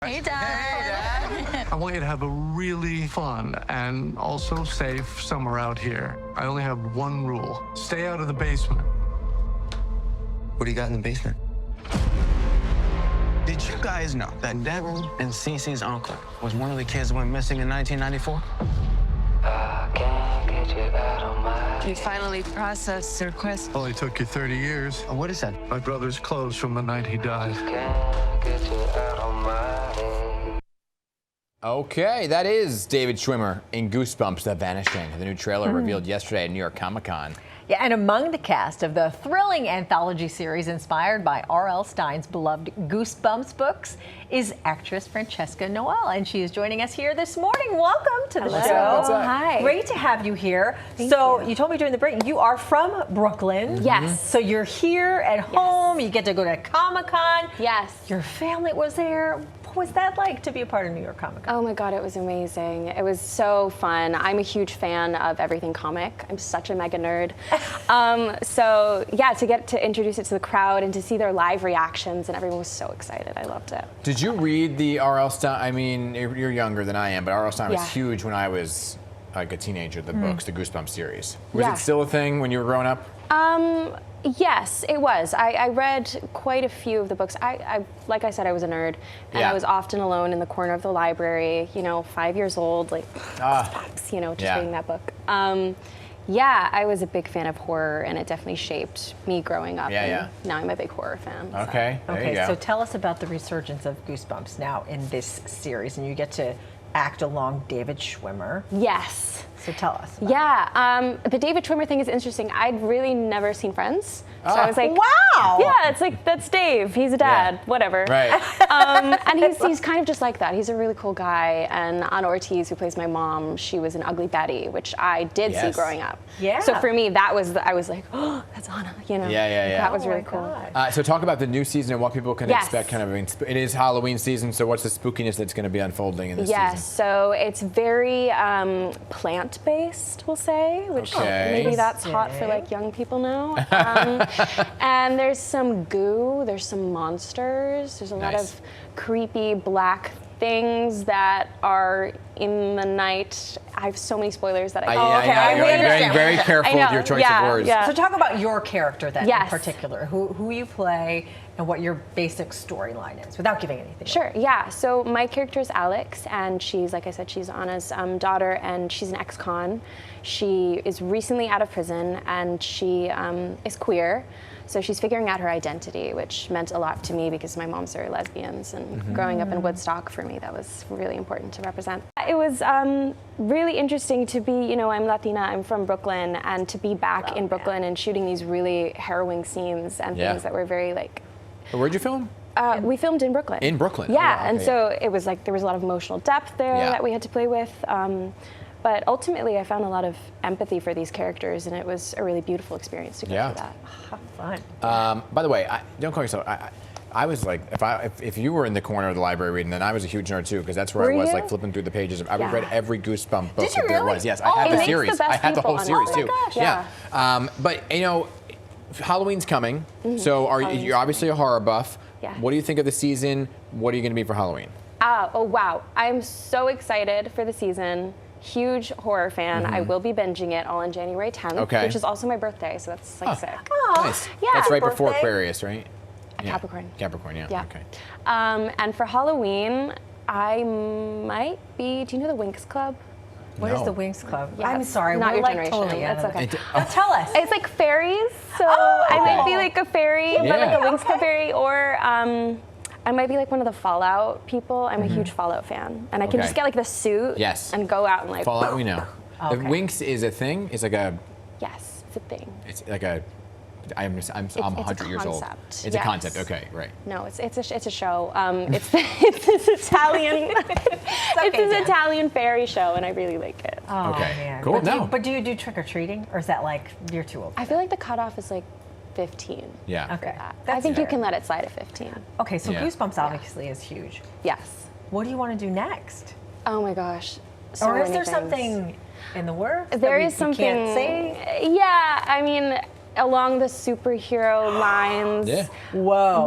Hey, Dad. I want you to have a really fun and also safe summer out here. I only have one rule. Stay out of the basement. What do you got in the basement? Did you guys know that Devin and Cece's uncle was one of the kids who went missing in 1994? We finally processed the request. Only took you 30 years. What is that? My brother's clothes from the night he died. Okay, that is David Schwimmer in Goosebumps, The Vanishing. The new trailer revealed yesterday at New York Comic Con. Yeah, and among the cast of the thrilling anthology series inspired by R.L. Stine's beloved Goosebumps books is actress Francesca Noel, and she is joining us here this morning. Welcome to the show. What's up? Hi. Great to have you here. Thank so you. told me during the break you are from Brooklyn. Yes. So you're here at home. You get to go to Comic Con. Yes. Your family was there. What was that like to be a part of New York Comic Con? Oh my God, it was amazing. It was so fun. I'm a huge fan of everything comic. I'm such a mega nerd. So yeah, to get to introduce it to the crowd and to see their live reactions, and everyone was so excited. I loved it. Did you read the R.L. Stine? I mean, you're younger than I am, but R.L. Stine was Yeah. huge when I was like a teenager, the books, the Goosebumps series. Was Yeah. it still a thing when you were growing up? Yes, it was. I read quite a few of the books. I like I said, I was a nerd, and Yeah. I was often alone in the corner of the library, 5 years old, like, Goosebumps, just Yeah. reading that book. Yeah, I was a big fan of horror, and it definitely shaped me growing up. Yeah, and yeah. Now I'm a big horror fan. so. Okay, there you go. So tell us about the resurgence of Goosebumps now in this series, and you get to act along David Schwimmer. Yes. So tell us. Yeah, the David Schwimmer thing is interesting. I'd really never seen Friends. So I was like, wow! Yeah, it's like, that's Dave. He's a dad, whatever. Right. And he's kind of just like that. He's a really cool guy. And Anna Ortiz, who plays my mom, she was in Ugly Betty, which I did see Yes. growing up. Yeah. So for me, I was like, oh, that's Anna, Yeah. That was Oh really my cool. God. So talk about the new season and what people can Yes. expect. Kind of, it is Halloween season, so what's the spookiness that's going to be unfolding in this Yes, season? so it's very plant-based, we'll say, which Okay. maybe that's hot for like young people now. And there's some goo, there's some monsters, there's a lot Nice. of creepy black things that are in the night. I have so many spoilers that I I know, you're understand. very careful with your choice of words. Yeah. So talk about your character then Yes. in particular, who you play and what your basic storyline is, without giving anything away. Sure, yeah. So my character is Alex, and she's, like I said, she's Anna's daughter, and she's an ex-con. She is recently out of prison, and she is queer. So she's figuring out her identity, which meant a lot to me because my moms are lesbians, and growing up in Woodstock, for me, that was really important to represent. It was really interesting to be, I'm Latina, I'm from Brooklyn, and to be back in Brooklyn and shooting these really harrowing scenes and Yeah. things that were very Where'd you film? we filmed in Brooklyn. In Brooklyn? Yeah, Oh, wow, and okay, so it was like there was a lot of emotional depth there Yeah. that we had to play with. But ultimately, I found a lot of empathy for these characters, and it was a really beautiful experience to go Yeah. through that. Fun. By the way, don't call yourself. I was like, if you were in the corner of the library reading, then I was a huge nerd too, because that's where Were I was, you? like flipping through the pages. I Yeah. read every Goosebump book Did you that there really? was. Yes, Oh, I it had the makes series. the best I had the people whole on it. series Oh my too. gosh, Yeah. But Halloween's coming, so Halloween's you're obviously a horror buff. Yeah. What do you think of the season? What are you going to be for Halloween? Oh wow! I'm so excited for the season. Huge horror fan. I will be binging it all on January 10th, Okay. which is also my birthday, so that's like sick. Nice. Yeah. That's right before Birthday? Aquarius, right? Yeah. Capricorn. Capricorn, yeah. Yeah. Okay. And for Halloween, I might be. Do you know the Winx Club? What is No. the Wings Club? Yeah, I'm it's sorry, not we're your like generation. totally out That's of it. okay. Now tell us. It's like fairies, so I might be Oh. like a fairy, but like Yeah. a Winx Club fairy, or I might be like one of the Fallout people. I'm a huge Fallout fan, and I can Okay. just get like the suit Yes. and go out and like. Fallout, we know. The Okay. Winx is a thing. It's like a. Yes, it's a thing. It's like a. I'm it's 100 a years old. concept, It's a yes. concept. Okay, right. No, it's a show. It's this Italian. It's this Dan. Italian fairy show, and I really like it. Oh, Okay. man. Cool. No. But do you do trick or treating, or is that like you're too old? I feel like the cutoff is like 15. Yeah. Okay. I That's think you fair. can let it slide at 15. Okay, so Yeah. Goosebumps obviously is huge. Yes. What do you want to do next? Oh my gosh. So Or is many there things. something in the works? There that is something. you can't say? Yeah, I mean, along the superhero lines. Yeah. Whoa.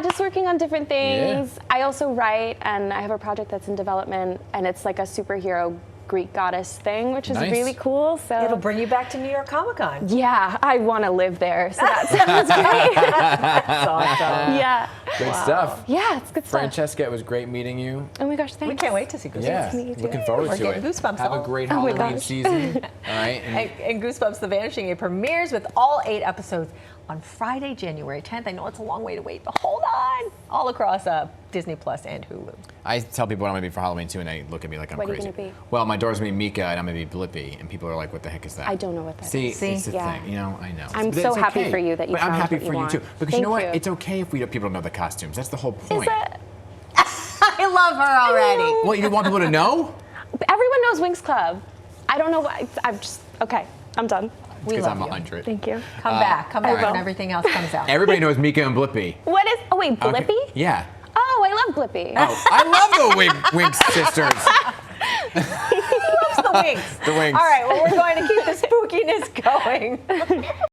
Just working on different things. Yeah. I also write, and I have a project that's in development, and it's like a superhero Greek goddess thing, which is Nice. really cool. So It'll bring you back to New York Comic Con. yeah, I want to live there. So that sounds great. That's awesome. Yeah. Good stuff. Yeah, it's good stuff. Francesca, it was great meeting you. Oh my gosh, thanks. We can't wait to see Goosebumps. Yeah, to meet you too. looking forward We're to getting it. goosebumps Have a all. great Oh my Halloween gosh. season. All right. And Goosebumps The Vanishing, it premieres with all 8 episodes on Friday, January 10th. I know it's a long way to wait, but hold on. All across Disney Plus and Hulu. I tell people what I'm gonna be for Halloween too, and they look at me like I'm What are you crazy. gonna be? Well, my daughter's gonna be Mika, and I'm gonna be Blippi, and people are like, "What the heck is that?" I don't know what that See, is. it's the Yeah. thing. You know, I know. I'm But so it's happy okay. for you that you But I'm found happy what you for you want. too, because you Thank know what? you. It's okay if people don't know the costumes. That's the whole point. Is it? I love her already. Well, you don't want people to know? Everyone knows Winx Club. I don't know why. I'm just okay. I'm done. We Because love I'm you. 100. Thank you. Come back I when will. everything else comes out. Everybody knows Mika and Blippi. What is? Oh wait, Okay. Blippi? Yeah. Oh, I love Blippi. Oh, I love the Winx sisters. Who loves the Winx? The Winx. All right, well, we're going to keep the spookiness going.